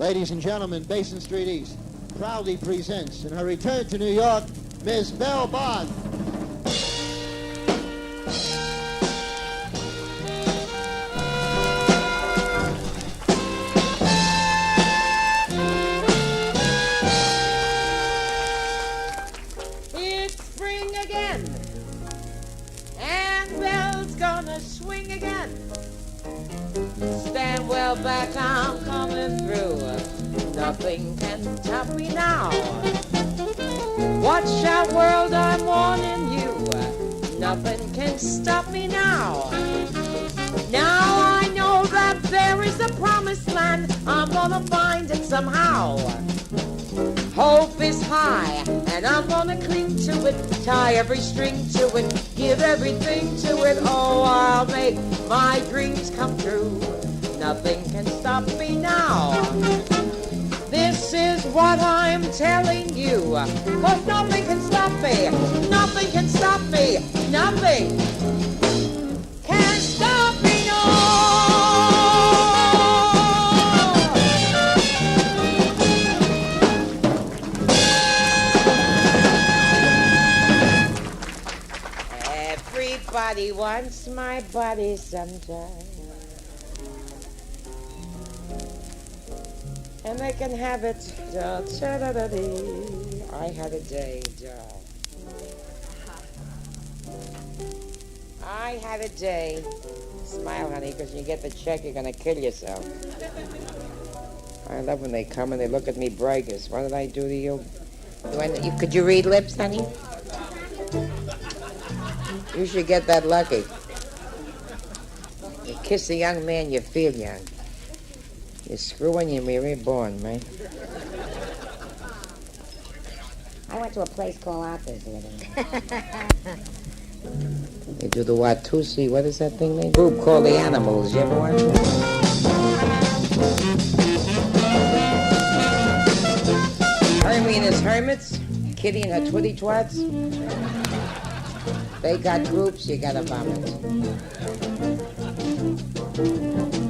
Ladies and gentlemen, Basin Street East proudly presents, in her return to New York, Miss Belle Barth. It's spring again, and Belle's gonna swing again. Stand well back, I'm coming through. Nothing can stop me now. Watch out, world, I'm warning you. Nothing can stop me now. Now I know that there is a promised land. I'm gonna find it somehow. Hope is high, and I'm gonna cling to it. Tie every string to it, give everything to it. Oh, I'll make my dreams come true. Nothing can stop me now. This is what I'm telling you, 'cause nothing can stop me. Nothing can stop me. Nothing can stop me, no. Everybody wants my body sometime, and they can have it. I had a day, I had a day. Smile, honey, because when you get the check, you're going to kill yourself. I love when they come and they look at me braggers. What did I do to you? Could you read lips, honey? You should get that lucky. You kiss a young man, you feel young. You screw when you're reborn, man. I went to a place called Arthur's the other day. They do the Watusi, what is that thing they do? Group called the Animals. You ever watch it? Hermie and his Hermits, Kitty and her Twitty Twats. They got groups, you gotta vomit.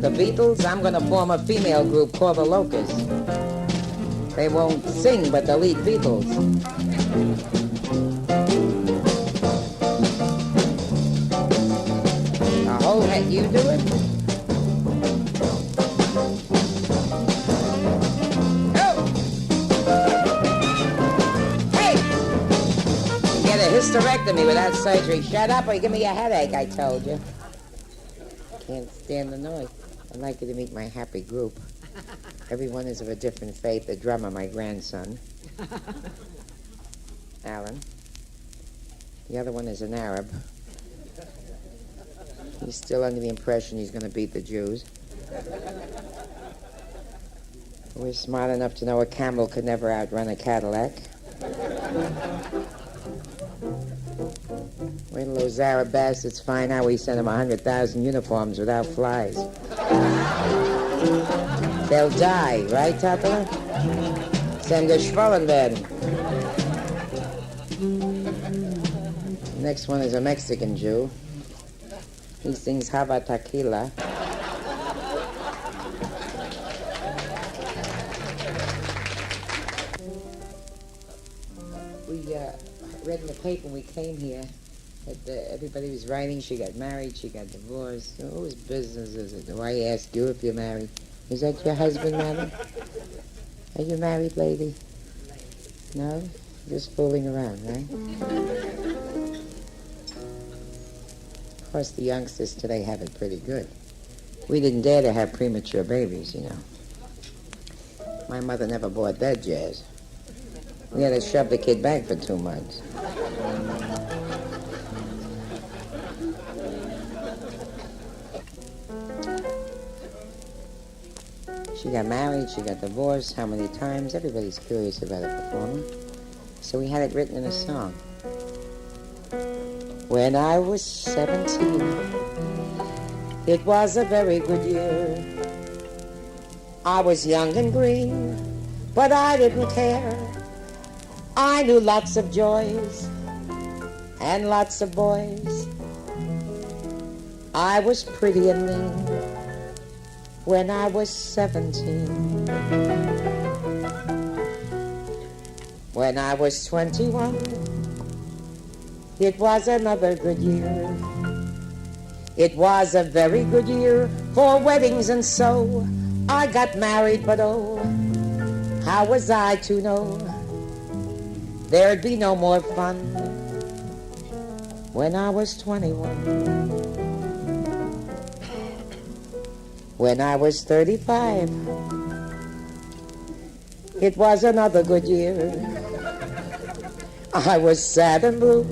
The Beatles, I'm gonna form a female group called the Locusts. They won't sing, but they'll eat Beatles. The whole head, you do it? Oh! Hey! You get a hysterectomy without surgery. Shut up or you give me a headache, I told you. Can't stand the noise. I'd like you to meet my happy group. Everyone is of a different faith. The drummer, my grandson, Alan. The other one is an Arab. He's still under the impression he's going to beat the Jews. We're smart enough to know a camel could never outrun a Cadillac. Wait till those Arab bastards find out we sent them 100,000 uniforms without flies. They'll die, right, Tata? Send the Schwallen werden. Next one is a Mexican Jew. He sings Hava Tequila. We read in the paper when we came here that everybody was writing. She got married, she got divorced. Whose business is it? Do I ask you if you're married? Is that your husband, madam? Are you married, lady? No? Just fooling around, right? Of course, the youngsters today have it pretty good. We didn't dare to have premature babies, you know. My mother never bought that jazz. We had to shove the kid back for 2 months. She got married, she got divorced, how many times? Everybody's curious about a performer. So we had it written in a song. When I was 17, it was a very good year. I was young and green, but I didn't care. I knew lots of joys and lots of boys. I was pretty and mean. when I was 17. When I was 21, it was another good year. It was a very good year for weddings, and so I got married, but oh, how was I to know there'd be no more fun when I was 21? When I was 35, it was another good year. I was sad and blue,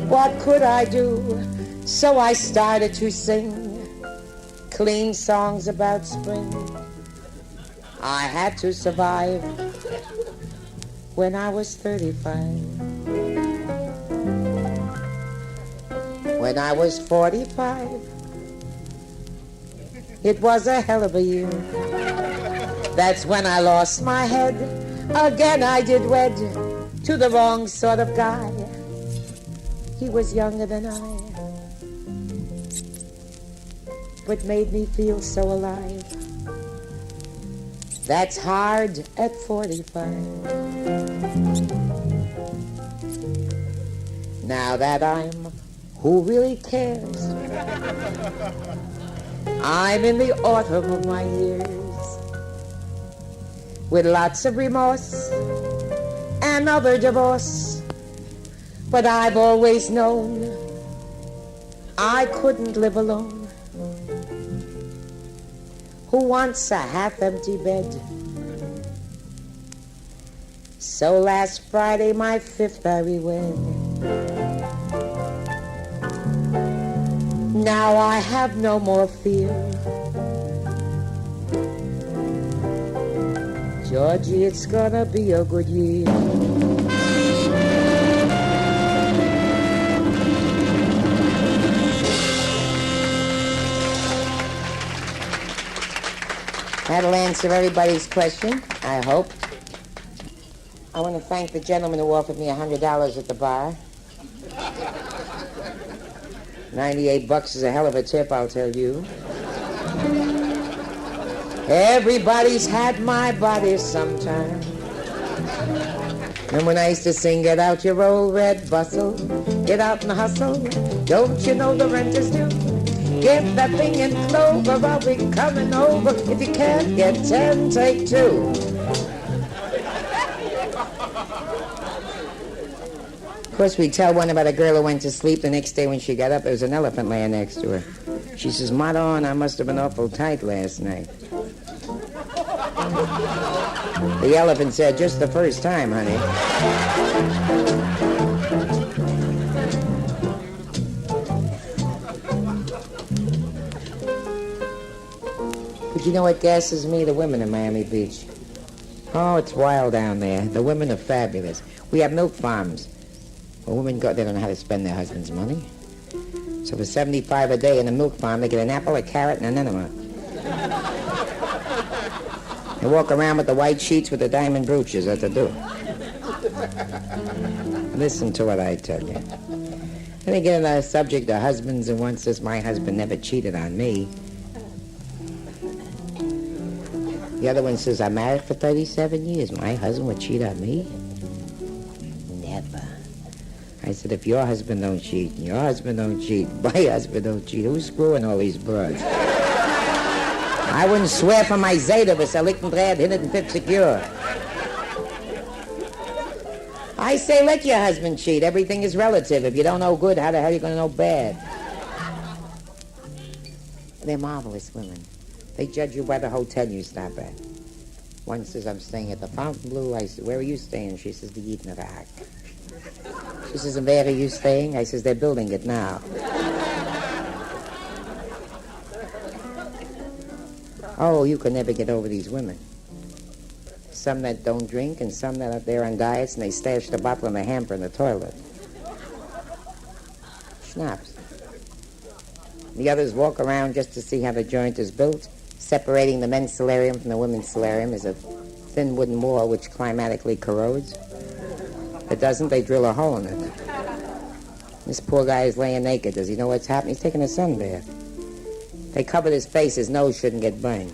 what could I do? So I started to sing clean songs about spring. I had to survive when I was 35. When I was 45, it was a hell of a year. That's when I lost my head. Again I did wed to the wrong sort of guy. He was younger than I, but made me feel so alive. That's hard at 45. Now that I'm who really cares, I'm in the autumn of my years, with lots of remorse and other divorce. But I've always known I couldn't live alone. Who wants a half-empty bed? So last Friday, my 5th, I re-wed. Now I have no more fear. Georgie, it's gonna be a good year. That'll answer everybody's question, I hope. I want to thank the gentleman who offered me $100 at the bar. 98 bucks is a hell of a tip, I'll tell you. Everybody's had my body sometime. And when I used to sing, get out your old red bustle, get out and hustle, don't you know the rent is due? Get that thing in clover, I'll be coming over. If you can't get 10, take 2. Of course, we tell one about a girl who went to sleep. The next day when she got up, there was an elephant laying next to her. She says, Madon, I must have been awful tight last night. The elephant said, just the first time, honey. But you know what gasses me? The women in Miami Beach. Oh, it's wild down there. The women are fabulous. We have milk farms. When women go, they don't know how to spend their husband's money. So for $75 a day in a milk farm, they get an apple, a carrot, and an enema. They walk around with the white sheets with the diamond brooches. That's what they do. Listen to what I tell you. Then they get on the subject of husbands, and one says, my husband never cheated on me. The other one says, I'm married for 37 years. My husband would cheat on me? Never. I said, if your husband don't cheat, and your husband don't cheat, my husband don't cheat, who's screwing all these broads? I wouldn't swear for my Zeta, but er liegt 350 cure. I say, let your husband cheat. Everything is relative. If you don't know good, how the hell are you going to know bad? They're marvelous women. They judge you by the hotel you stop at. One says, I'm staying at the Fontainebleau. I said, where are you staying? She says, the Eden Rock. She says, and where are you staying? I says, they're building it now. Oh, you can never get over these women. Some that don't drink and some that are there on diets and they stash the bottle in the hamper in the toilet. Schnapps. The others walk around just to see how the joint is built. Separating the men's solarium from the women's solarium is a thin wooden wall which climatically corrodes. If it doesn't, they drill a hole in it. This poor guy is laying naked. Does he know what's happening? He's taking a sunbath. They covered his face. His nose shouldn't get burned.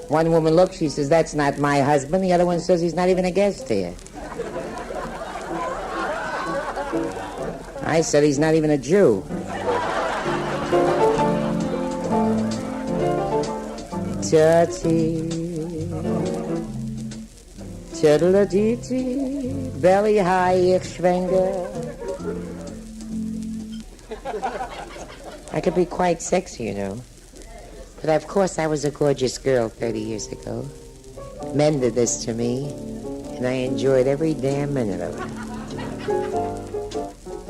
One woman looked, she says, that's not my husband. The other one says, he's not even a guest here. I said, he's not even a Jew. Tutty, tiddle-a-dee-dee, belly high, ich schwenge. I could be quite sexy, you know. But of course I was a gorgeous girl 30 years ago. Men did this to me, and I enjoyed every damn minute of it.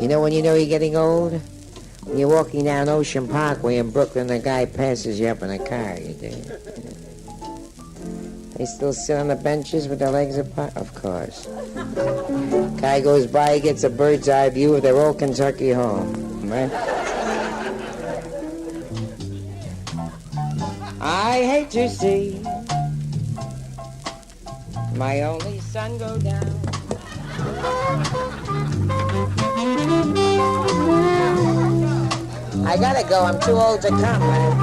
You know when you know you're getting old? When you're walking down Ocean Parkway in Brooklyn, the guy passes you up in a car, you do. They still sit on the benches with their legs apart? Of course. Guy goes by, gets a bird's eye view of their old Kentucky home, right? I hate to see my only son go down. I gotta go, I'm too old to come, man.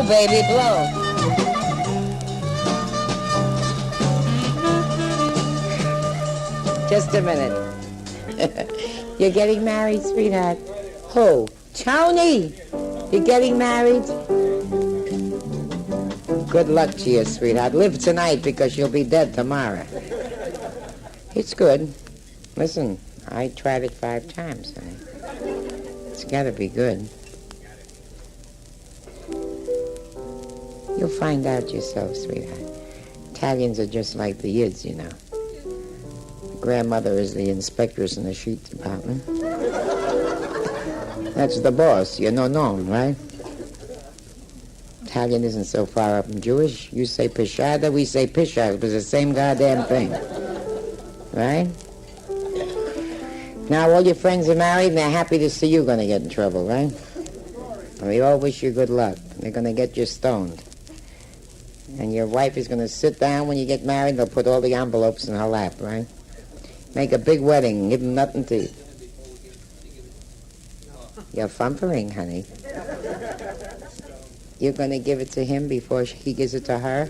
Baby, blow. Just a minute. You're getting married, sweetheart? Who? Tony! You're getting married? Good luck to you, sweetheart. Live tonight because you'll be dead tomorrow. It's good. Listen, I tried it 5 times, honey. It's gotta be good. You'll find out yourself, sweetheart. Italians are just like the Yids, you know. Grandmother is the inspectress in the sheet department. That's the boss, you know, right? Italian isn't so far up from Jewish. You say pishada, we say pishad. It was the same goddamn thing. Right? Now all your friends are married and they're happy to see you going to get in trouble, right? And we all wish you good luck. They're going to get you stoned. And your wife is going to sit down when you get married. They'll put all the envelopes in her lap, right? Make a big wedding. Give them nothing to eat. You're fumbling, honey. You're going to give it to him before he gives it to her?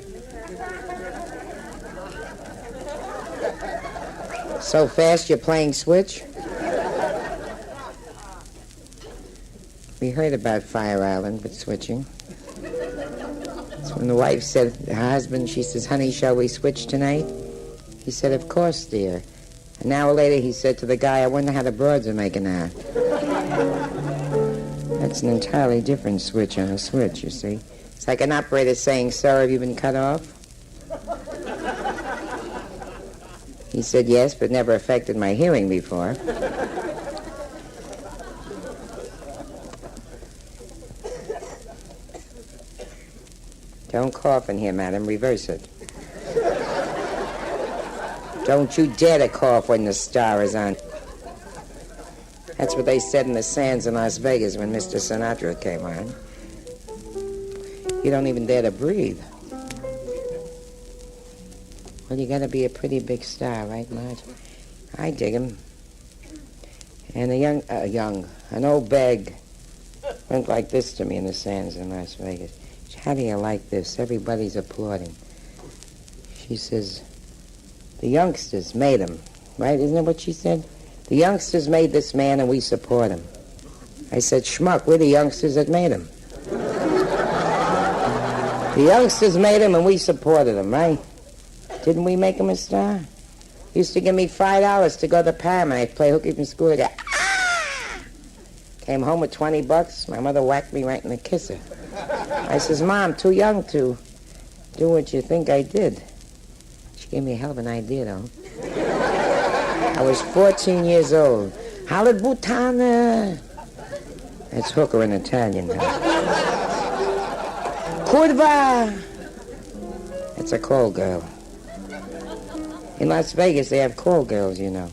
So fast you're playing switch? We heard about Fire Island with switching. When the wife said to her husband, she says, honey, shall we switch tonight? He said, of course, dear. An hour later, he said to the guy, I wonder how the broads are making out. That's an entirely different switch on a switch, you see. It's like an operator saying, sir, have you been cut off? He said, yes, but never affected my hearing before. Don't cough in here, madam. Reverse it. Don't you dare to cough when the star is on. That's what they said in the Sands in Las Vegas when Mr. Sinatra came on. You don't even dare to breathe. Well, you gotta be a pretty big star, right, Marge? I dig him. And an old bag went like this to me in the Sands in Las Vegas. How do you like this? Everybody's applauding. She says, the youngsters made him, right? Isn't that what she said? The youngsters made this man and we support him. I said, schmuck, we're the youngsters that made him. The youngsters made him and we supported him, right? Didn't we make him a star? Used to give me $5 to go to Paramount. I'd play hooky from school. I'd go, ah! Came home with $20. My mother whacked me right in the kisser. I says, Mom, too young to do what you think I did. She gave me a hell of an idea, though. I was 14 years old. Halibutana. That's hooker in Italian, though. Kurva! It's a call girl. In Las Vegas, they have call girls, you know.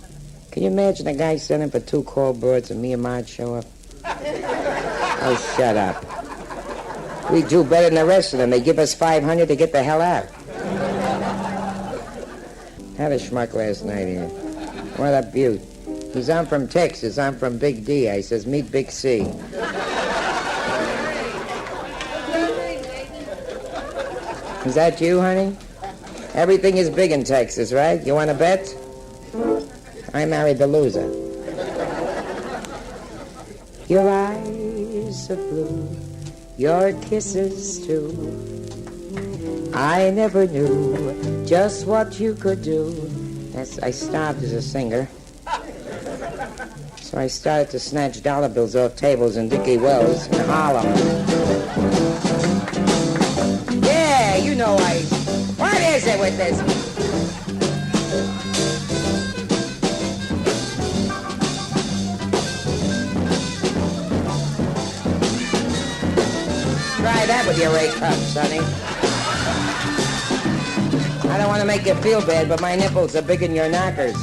Can you imagine a guy sending for 2 call birds and me and Marge show up? Oh, shut up. We do better than the rest of them. They give us $500 to get the hell out. Had a schmuck last night here. What a beaut. He's on from Texas. I'm from Big D. I says, meet Big C. Is that you, honey? Everything is big in Texas, right? You want to bet? I married the loser. Your eyes are blue, your kisses too. I never knew just what you could do. I starved as a singer. So I started to snatch dollar bills off tables in Dickie Wells in Harlem. Yeah, you know What is it with this? Try that with your A cup, sonny. I don't want to make you feel bad, but my nipples are bigger than your knockers.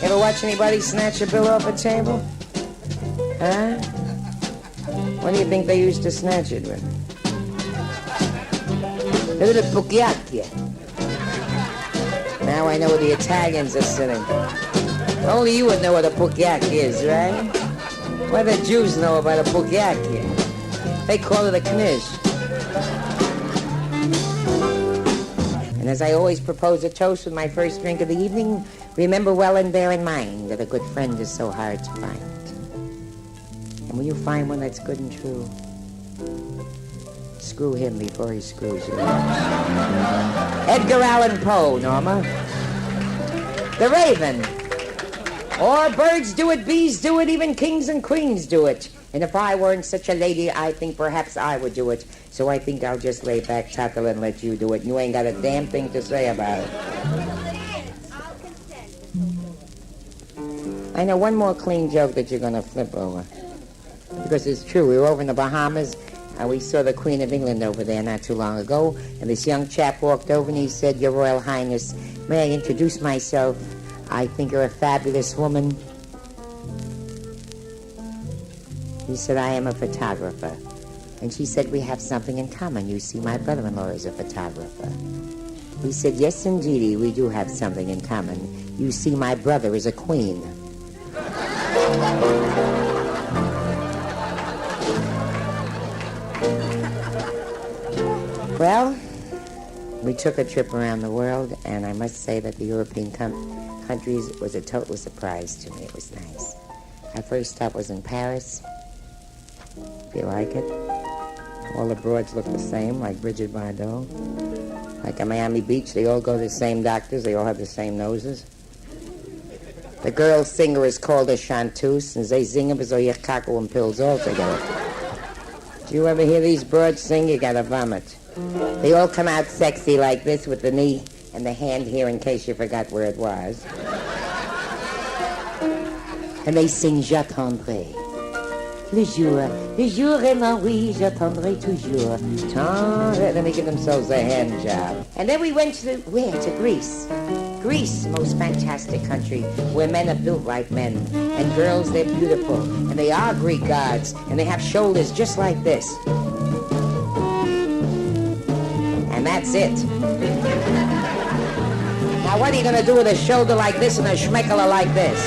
Ever watch anybody snatch a bill off a table? Huh? What do you think they used to snatch it with? A little pucchiacchia. Now I know where the Italians are sitting. Only you would know what a pucchiacchia is, right? What do the Jews know about a pucchiacchia? They call it a knish. And as I always propose a toast with my first drink of the evening, remember well and bear in mind that a good friend is so hard to find. And when you find one that's good and true, screw him before he screws you. Edgar Allan Poe, Norma. The Raven. Or birds do it, bees do it, even kings and queens do it. And if I weren't such a lady, I think perhaps I would do it. So I think I'll just lay back, tackle, and let you do it. You ain't got a damn thing to say about it. I know one more clean joke that you're going to flip over. Because it's true. We were over in the Bahamas, and we saw the Queen of England over there not too long ago. And this young chap walked over and he said, Your Royal Highness, may I introduce myself? I think you're a fabulous woman. He said, I am a photographer. And she said, we have something in common. You see, my brother-in-law is a photographer. He said, yes, indeedy, we do have something in common. You see, my brother is a queen. Well, we took a trip around the world, and I must say that the European countries was a total surprise to me. It was nice. Our first stop was in Paris. Do you like it? All the broads look the same, like Bridget Bardot. Like at Miami Beach, they all go to the same doctors. They all have the same noses. The girl singer is called a chanteuse, and they sing up as though you're cackle and pills all together. Do you ever hear these broads sing? You gotta vomit. They all come out sexy like this with the knee and the hand here in case you forgot where it was. And they sing J'attendrai. Le jour et la nuit, j'attendrai toujours. Then they give themselves a hand job. And then we went to to Greece. Greece, the most fantastic country, where men are built like men, and girls, they're beautiful, and they are Greek gods, and they have shoulders just like this. And that's it. Now what are you going to do with a shoulder like this and a schmeckler like this?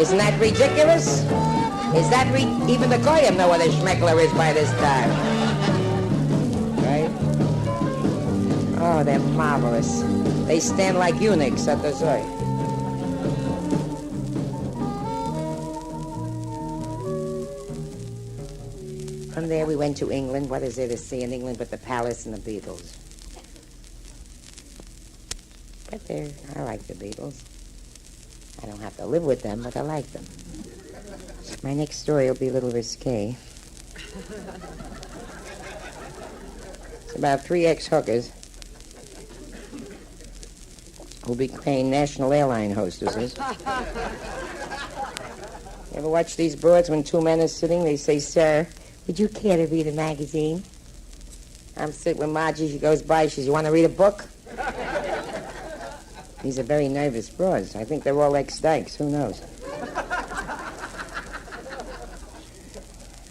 Isn't that ridiculous? Is that even the Goyim know what a schmeckler is by this time? Right? Oh, they're marvelous. They stand like eunuchs at the Zoy. From there we went to England. What is there to see in England but the palace and the Beatles? But I like the Beatles. I don't have to live with them, but I like them. My next story will be a little risque. It's about 3 ex-hookers who'll be playing national airline hostesses. You ever watch these broads when two men are sitting? They say, "Sir, would you care to read a magazine?" I'm sitting with Margie. She goes by. She says, "You want to read a book?" These are very nervous broads. I think they're all ex-dykes. Who knows?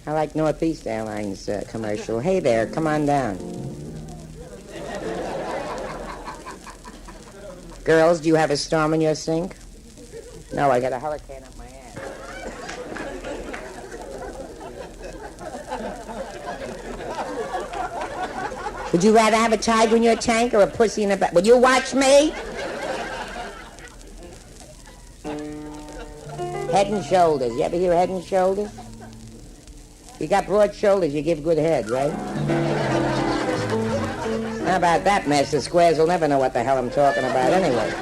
I like Northeast Airlines commercial. "Hey there, come on down." "Girls, do you have a storm in your sink?" "No, I got a hurricane up my ass." "Would you rather have a tiger in your tank or a pussy in a bag? Will you watch me?" Head and shoulders. You ever hear Head and Shoulders? You got broad shoulders, you give good head, right? How about that mess? The squares will never know what the hell I'm talking about anyway.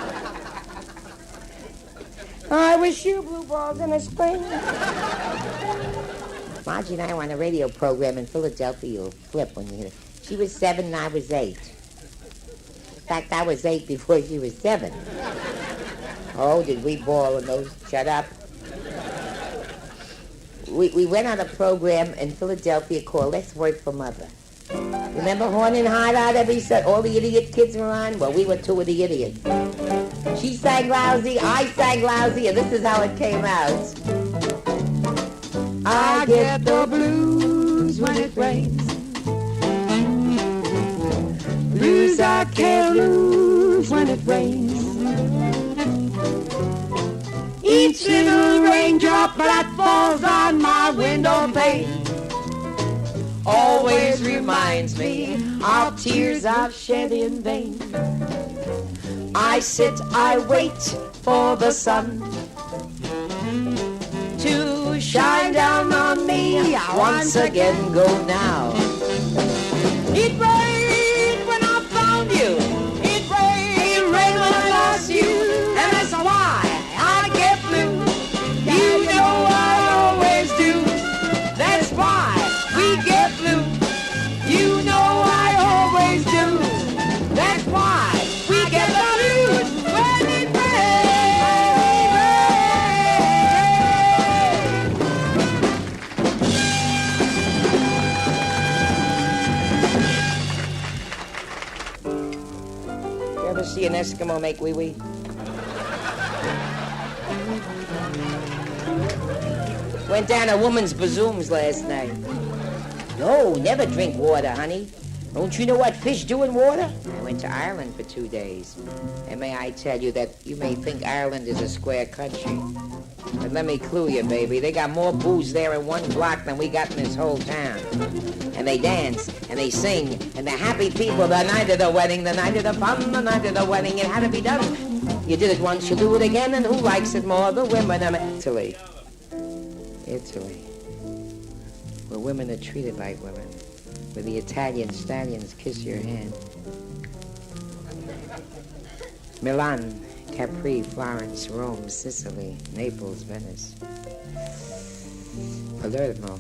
I wish you blue balls in the spring. Margie and I were on a radio program in Philadelphia. You'll flip when you hear it. She was 7 and I was 8. In fact, I was 8 before she was 7. Oh, did we bawl in those? Shut up. We went on a program in Philadelphia called Let's Work for Mother. Remember Horn and Hard Out every Sunday? All the idiot kids were on? Well, we were 2 of the idiots. She sang lousy, I sang lousy, and this is how it came out. I get the blues when it rains. Blues I can't lose when it rains. Each little raindrop that falls on my window pane always reminds me of tears I've shed in vain. I sit, I wait for the sun to shine down on me. Once again, go now. It rained when I found you. It rained when I lost you. And that's why I get blue. You know I always do. That's why we get blue. You know I always do. That's why we get the blues when it rains. You ever see an Eskimo make wee-wee? Went down a woman's bazooms last night. No, never drink water, honey. Don't you know what fish do in water? I went to Ireland for 2 days. And may I tell you that you may think Ireland is a square country. But let me clue you, baby. They got more booze there in one block than we got in this whole town. And they dance, and they sing, and they're happy people the night of the wedding, the night of the fun, the night of the wedding. It had to be done. You did it once, you do it again, and who likes it more? The women of Italy. Italy, where women are treated like women, where the Italian stallions kiss your hand. Milan, Capri, Florence, Rome, Sicily, Naples, Venice. Palermo.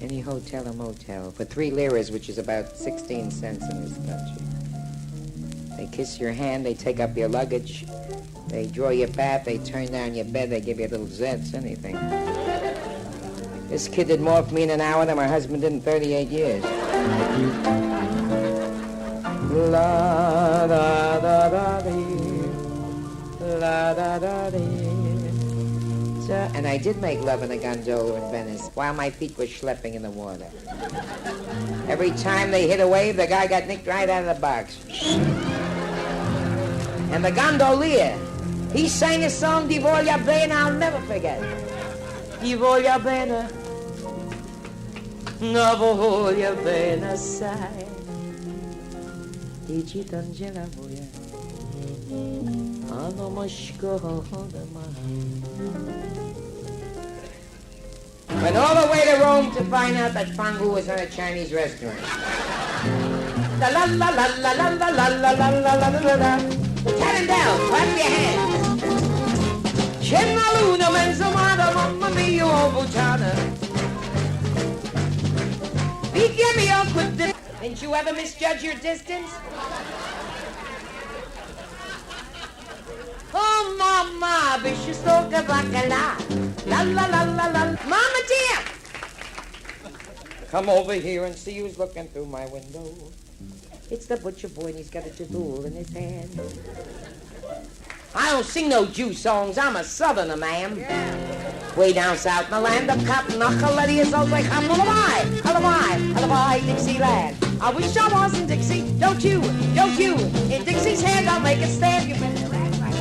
Any hotel or motel for 3 liras, which is about 16 cents in this country. They kiss your hand, they take up your luggage, they draw your bath, they turn down your bed, they give you a little zets, anything. This kid did more for me in an hour than my husband did in 38 years. La da da da dee, la da da dee. And I did make love in a gondola in Venice while my feet were schlepping in the water. Every time they hit a wave, the guy got nicked right out of the box. And the gondolier, he sang a song, Ti voglia bene, I'll never forget. Ti voglia bene, no voglia bene assai. Dici t'angela voia, hanno mosco da mai. Went all the way to Rome to find out that Fangu was at a Chinese restaurant. La la la la la la la la la la la la la la. Cat him down, clap your hands. C'è una luna menzomata, mamma mia, oh buciana. Get me up with this. Didn't you ever misjudge your distance? Oh, mama, bish stoka bacala. La la la la la. Mama dear! Come over here and see who's looking through my window. It's the butcher boy, and he's got a jadul in his hand. I don't sing no Jew songs. I'm a southerner, ma'am. Yeah. Way down south in the land of cotton, Nachaleti is all like Alibi, Dixieland. I wish I was in Dixie. Don't you? In Dixie's hand, I'll make a stand. You better rag my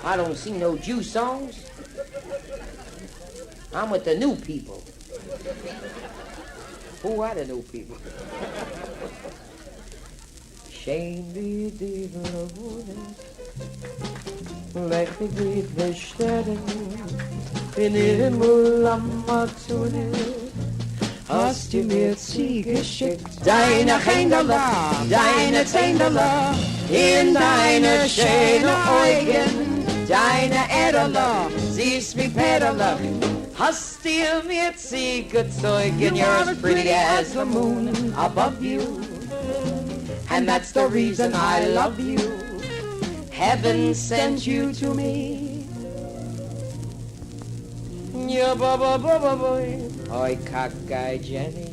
I don't sing no Jew songs. I'm with the new people. Who are the new people? Shame be die Wohnen, leg mich bestellen, in Himmel am Matune, hast du mir sie geschickt, deine $10, deine $10, in deine schöne Augen, deine Äderler, siehst wie Päderler, hast du mir sie gezeugen, you're as pretty as the moon above you. And that's the reason I love you. Heaven sent you to me. Ja, boy. Oi, Kackei Jenny.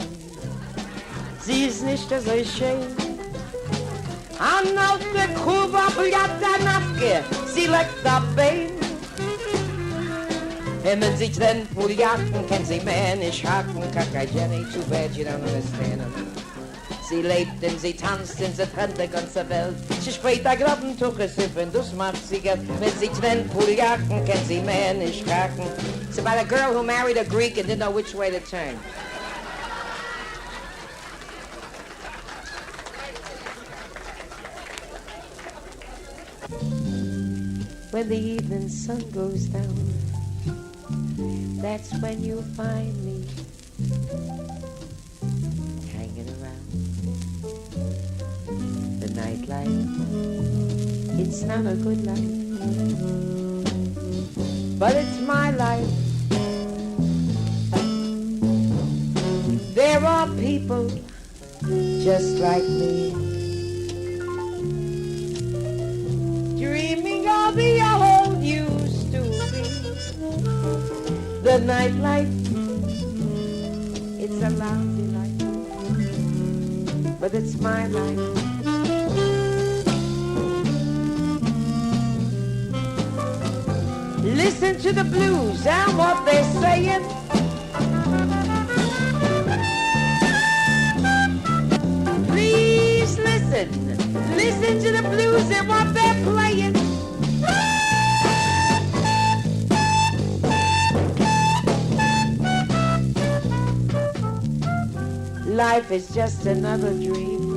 Sie ist nicht so schön. An auf der Kuba bleibt der Napke. Sie leckt ab Bein. Und wenn sich dann Puliaten, kann sie mehr nicht haken. Kackei Jenny, too bad you don't understand them. Sie lebt und sie tanzt und sie trennt die ganze Welt. Sie spricht ein Grottentuch, es ist, wenn du's macht sie Geld. Wenn sie trennt Puliaken, kann sie mehr nicht haken. It's about a girl who married a Greek and didn't know which way to turn. When the evening sun goes down, that's when you find me hanging around. The nightlife, it's not a good life, but it's my life. There are people just like me, dreaming of the old used to be. The nightlife, it's a lousy life, but it's my life. Listen to the blues and what they're saying. Please listen. Listen to the blues and what they're playing. Life is just another dream.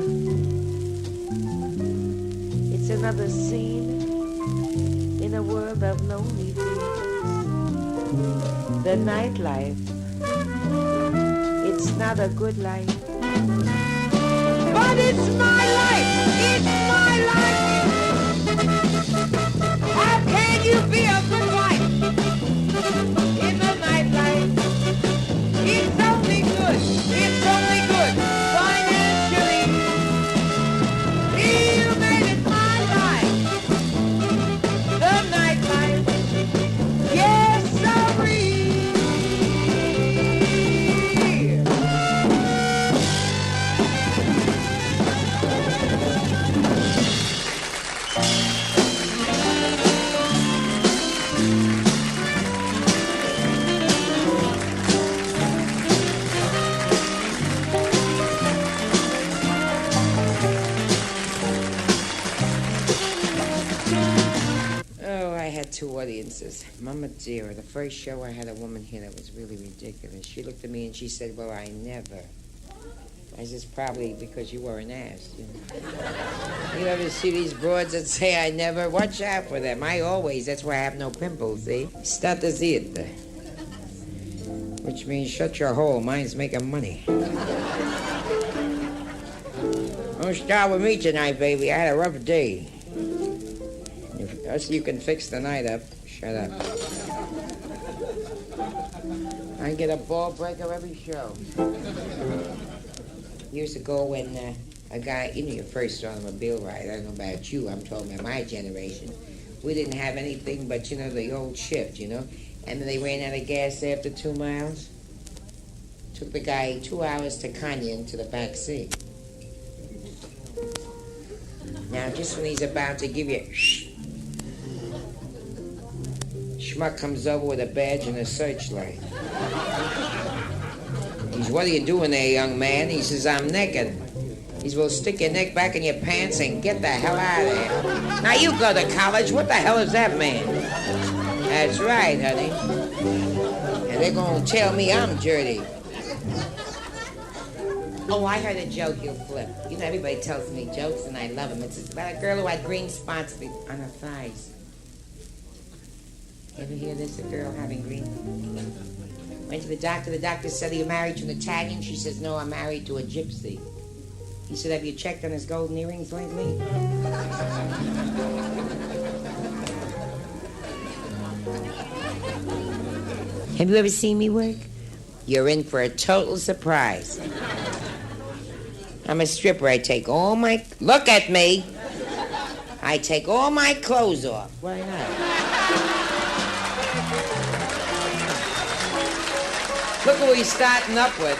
It's another scene in a world of lonely dreams. The nightlife, it's not a good life, but it's my life. It's my life. How can you be a good wife in the nightlife? It's only good. It's only good financially. You made it my life. The nightlife. Yes, sorry. Two audiences. Mama dear, the first show I had a woman here that was really ridiculous. She looked at me and she said, well, I never. I said, probably because you were an ass. You ever see these broads that say I never? Watch out for them. I always. That's why I have no pimples, see? State zit. Which means shut your hole. Mine's making money. Don't start with me tonight, baby. I had a rough day. You can fix the night up. Shut up. I get a ball breaker every show. Years ago when a guy, you know, your first automobile ride. I don't know about you. I'm talking about my generation. We didn't have anything but, you know, the old shift, you know. And then they ran out of gas after 2 miles. Took the guy 2 hours to Canyon to the back seat. Now, just when he's about to give you, schmuck comes over with a badge and a searchlight. He says, "What are you doing there, young man?" He says, "I'm naked." He says, "Well, stick your neck back in your pants and get the hell out of here." Now, you go to college. What the hell is that, man? That's right, honey. And they're going to tell me I'm dirty. Oh, I heard a joke you'll flip. You know, everybody tells me jokes, and I love them. It's about a girl who had green spots on her thighs. Ever hear this? A girl having green? Went to the doctor. The doctor said, "Are you married to an Italian?" She says, "No, I'm married to a gypsy." He said, "Have you checked on his golden earrings lately?" Have you ever seen me work? You're in for a total surprise. I'm a stripper. I take all my... Look at me! I take all my clothes off. Why not? Look who he's starting up with.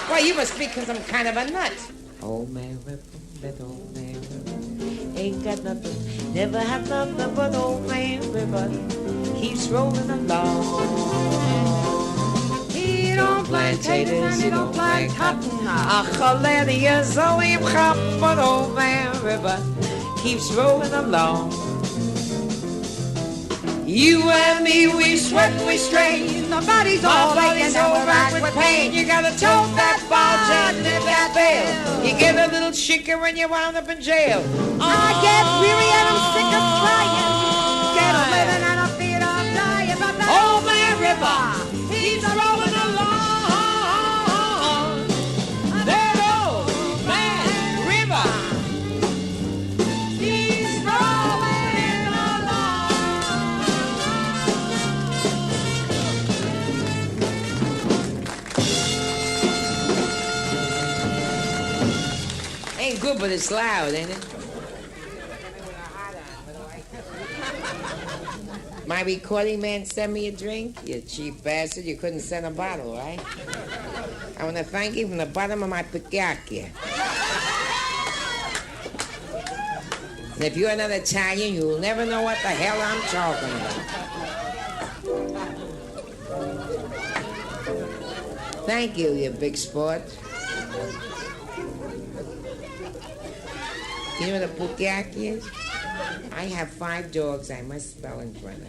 Well, you must be because I'm kind of a nut. Old man Ripple, that old man Ripple, ain't got nothing, never have nothing but old man Ripple, keeps rolling along. He don't plant potatoes and he don't plant cotton. Hilarious, only crop, but old man Ripple keeps rolling along. You and me, we sweat and we strain. The body's all aching and we're racked with pain. You gotta tote that barge and live that bale. You get a little chicker when you wound up in jail. I get weary and I'm sick of trying. Get a living and I feel I'm dying. But that old man River, he's rolling along. That old man River, he's rolling along. Ain't good, but it's loud, ain't it? My recording man sent me a drink? You cheap bastard, you couldn't send a bottle, right? I want to thank you from the bottom of my picacchia. And if you're another Italian, you'll never know what the hell I'm talking about. Thank you, you big sport. You know what a picacchia is? I have 5 dogs I must spell in front of.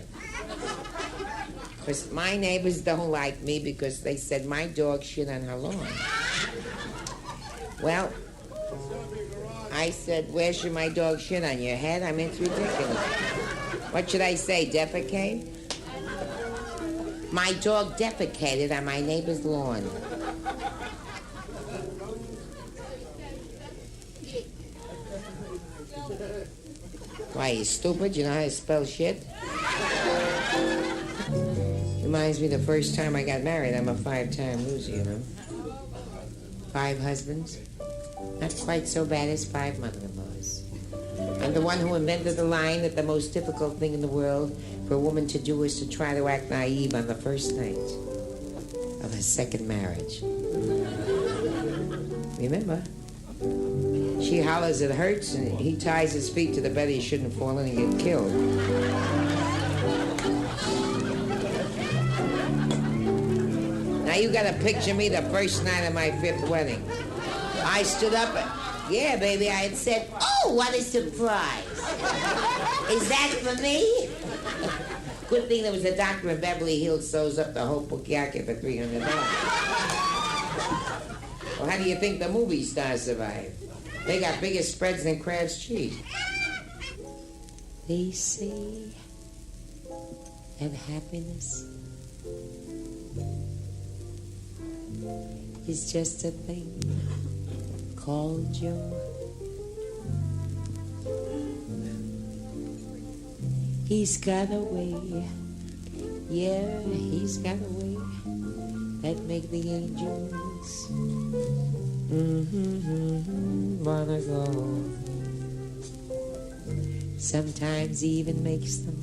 Because my neighbors don't like me because they said my dog shit on her lawn. Well, I said, where should my dog shit, on your head? I mean, it's ridiculous. What should I say, defecate? My dog defecated on my neighbor's lawn. Why, you stupid? You know how to spell shit? Reminds me the first time I got married. I'm a 5-time loser, you know. 5 husbands. Not quite so bad as 5 mother-in-laws. I'm the one who invented the line that the most difficult thing in the world for a woman to do is to try to act naive on the first night of her second marriage. Remember? She hollers it hurts, and he ties his feet to the bed he shouldn't fall in and get killed. Now you gotta picture me the first night of my 5th wedding. I stood up and, yeah, baby, I had said, "Oh, what a surprise. Is that for me?" Good thing there was a doctor in Beverly Hills sews up the whole pukaki for $300. Well, how do you think the movie stars survive? They got bigger spreads than Kraft's cheese. They say that happiness is just a thing called joy. He's got a way, yeah, he's got a way that make the angels Wanna go. Sometimes he even makes them.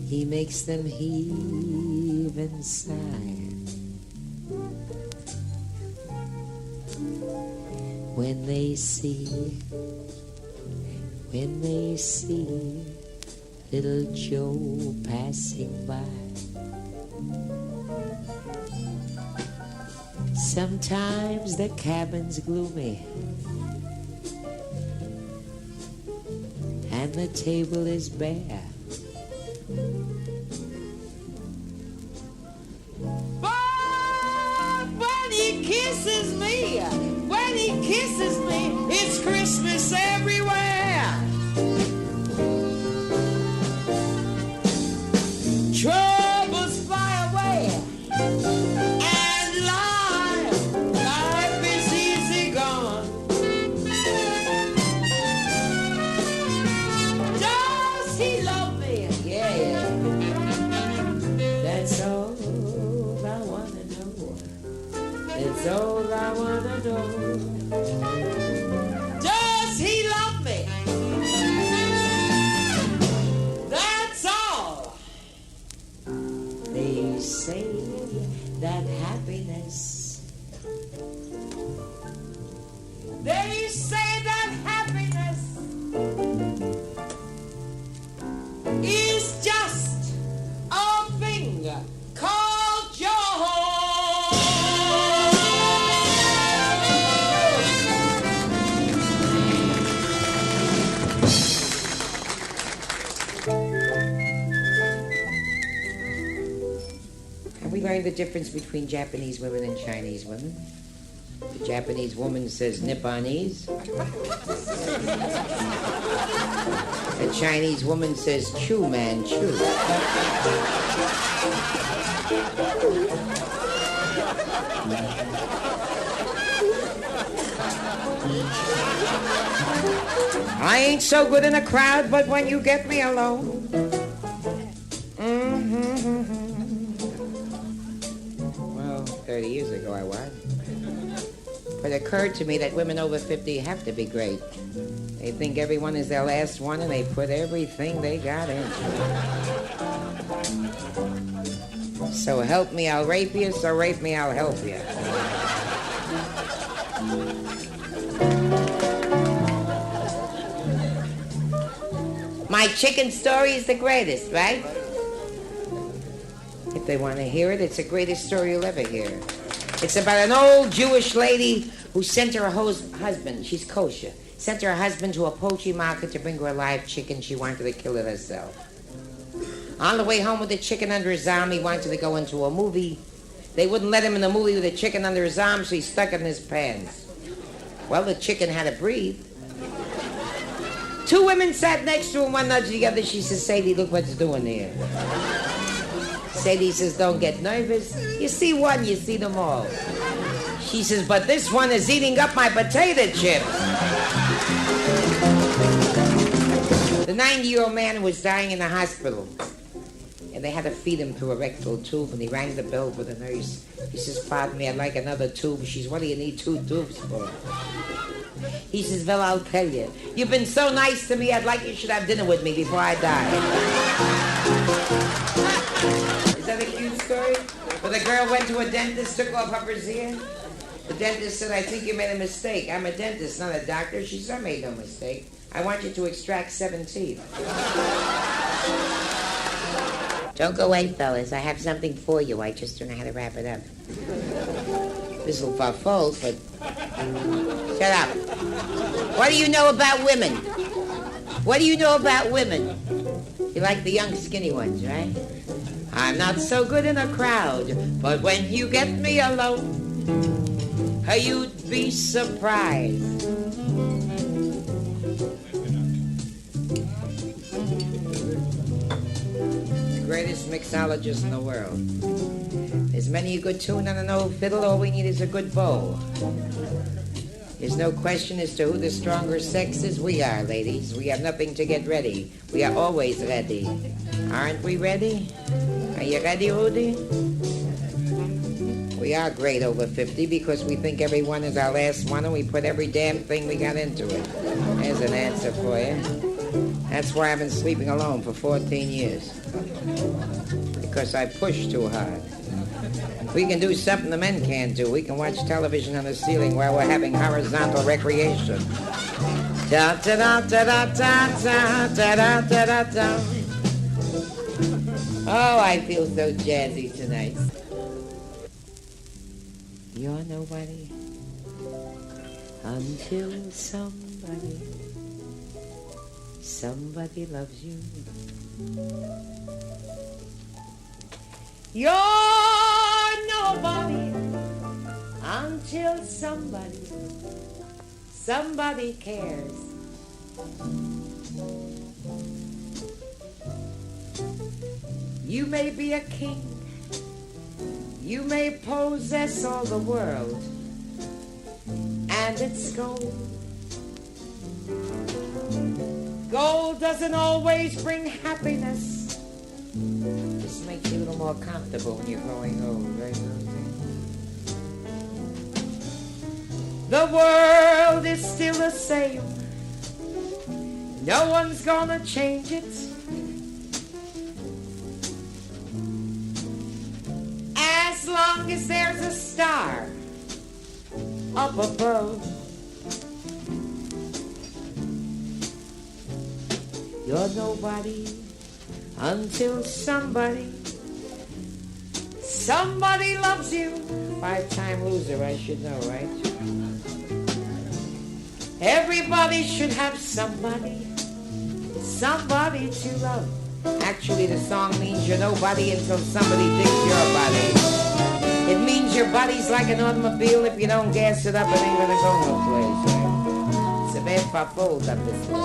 He makes them heave and sigh. When they see little Joe passing by. Sometimes the cabin's gloomy and the table is bare. But when he kisses me, it's Christmas everywhere. Troubles fly away and life is easy gone. Does he love me? Yeah. That's all I wanna know. That's all I wanna know. Does he love me? That's all. They say that happiness. They say that happiness is just a thing called joy. Have we learned the difference between Japanese women and Chinese women? The Japanese woman says Nipponese. The Chinese woman says chew, man, chew. I ain't so good in a crowd, but when you get me alone. Well, 30 years ago I was. But it occurred to me that women over 50 have to be great. They think everyone is their last one, and they put everything they got into it. So help me, I'll rape you. So rape me, I'll help you. My chicken story is the greatest, right? If they want to hear it, it's the greatest story you'll ever hear. It's about an old Jewish lady who sent her husband, she's kosher, sent her husband to a poultry market to bring her a live chicken. She wanted to kill it herself. On the way home with the chicken under his arm, he wanted to go into a movie. They wouldn't let him in the movie with the chicken under his arm, so he stuck it in his pants. Well, the chicken had to breathe. Two women sat next to him, one nudged the other. She says, Sadie, look what's doing here. Sadie says, don't get nervous. You see one, you see them all. She says, but this one is eating up my potato chips. The 90-year-old man was dying in the hospital, and they had to feed him through a rectal tube, and he rang the bell for the nurse. He says, pardon me, I'd like another tube. She says, what do you need 2 tubes for? He says, well, I'll tell you. You've been so nice to me, I'd like you should have dinner with me before I die. Is that a cute story? Where the girl went to a dentist, took off her brassiere. The dentist said, I think you made a mistake. I'm a dentist, not a doctor. She said, I made no mistake. I want you to extract 7 teeth. Don't go away, fellas. I have something for you. I just don't know how to wrap it up. This'll fold, but... Shut up. What do you know about women? What do you know about women? You like the young, skinny ones, right? I'm not so good in a crowd, but when you get me alone, you'd be surprised. The greatest mixologist in the world. There's many a good tune on an old fiddle. All we need is a good bow. There's no question as to who the stronger sex is. We are, ladies. We have nothing to get ready. We are always ready. Aren't we ready? Are you ready, Rudy? We are great over 50 because we think every one is our last one and we put every damn thing we got into it. There's an answer for you. That's why I've been sleeping alone for 14 years. Because I push too hard. We can do something the men can't do. We can watch television on the ceiling while we're having horizontal recreation. Da da da da da da da da da da da. Oh, I feel so jazzy tonight. You're nobody until somebody loves you. You're nobody until somebody cares. You may be a king, you may possess all the world and its gold. Gold doesn't always bring happiness. Just makes you a little more comfortable when you're growing old, right? The world is still the same. No one's gonna change it. As long as there's a star up above. You're nobody until somebody loves you. 5-time loser, I should know, right? Everybody should have somebody to love. Actually, the song means you're nobody until somebody thinks you're a body. It means your body's like an automobile. If you don't gas it up, it ain't gonna go no place, right? It's a bad fold up this way.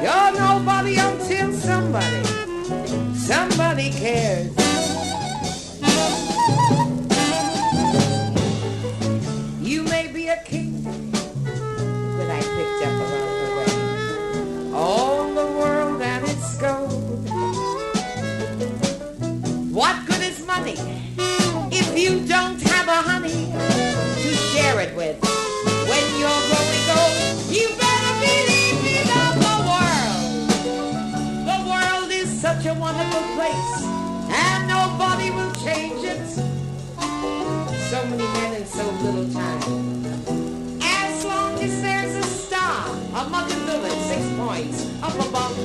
You're nobody until somebody cares. You may be a king that I picked up along the way. All the world and its gold. What good is money if you don't have a honey to share it with? When you're growing old, you better believe me about the world. The world is such a wonderful place, and nobody will change it. So many men in so little time. As long as there's a star, a mug and billet, 6 points up above.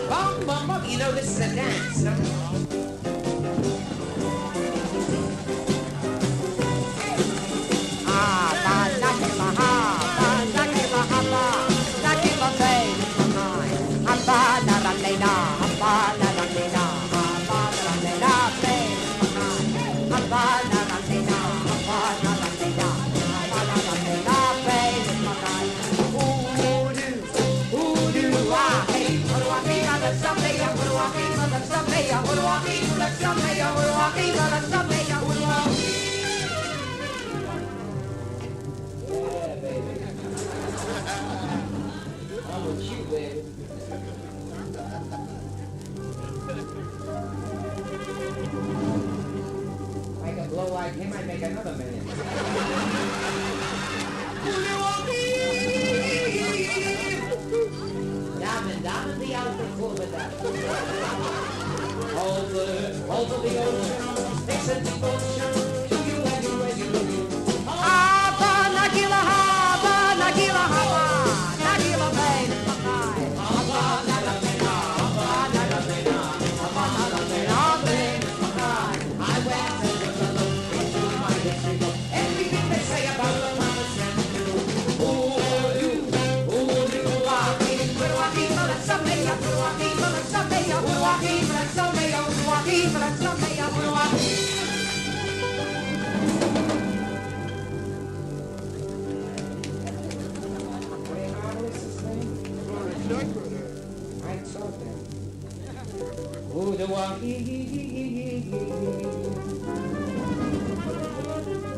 Bum, bum, bum. You know, this is a dance. No? I could blow like him, I'd make another million. Damen, die oude kurve daar. Over the ocean, fix a devotion to you everywhere you go. Haba, Nagila, Haba, Nagila, Haba, Nagila, baby, Haba, Nagila, Haba, Nagila, Haba, Nagila, baby, I went to the into my history book. Everything they say about the promised land.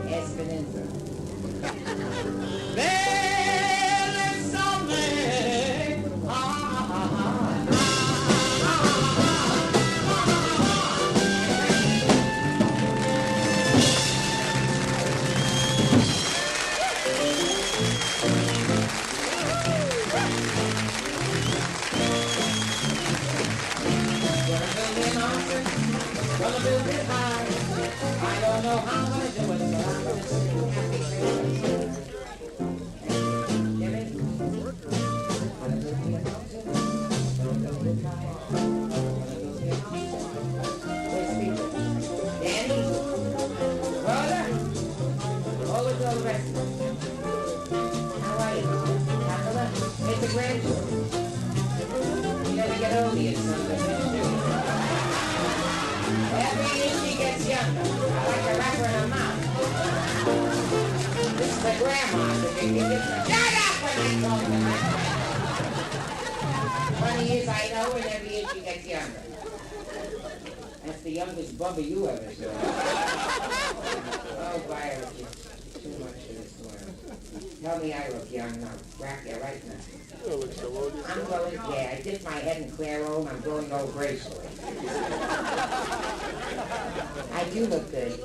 Esperanza. There is something. Gonna build it high. I don't know how I'm gonna do it, but I'm gonna sing happy things. Jimmy? Gonna build me a mountain. Gonna build it high. Gonna build me a mountain. Where's people? Danny? Brother? All of the rest of them. How are you? Capella? It's a grandchildren. You gotta get over here, son. Every year she gets younger. I like to wrap her in her mouth. This is the grandma. Shut up when I talk to her. 20 years I know her, and every year she gets younger. That's the youngest bubba you ever saw. Oh, Byron, you're too much for this world. Tell me I look young now. Wrap you right now. I'm going, yeah, I dipped my head in Claro and I'm going old gracefully. I do look good.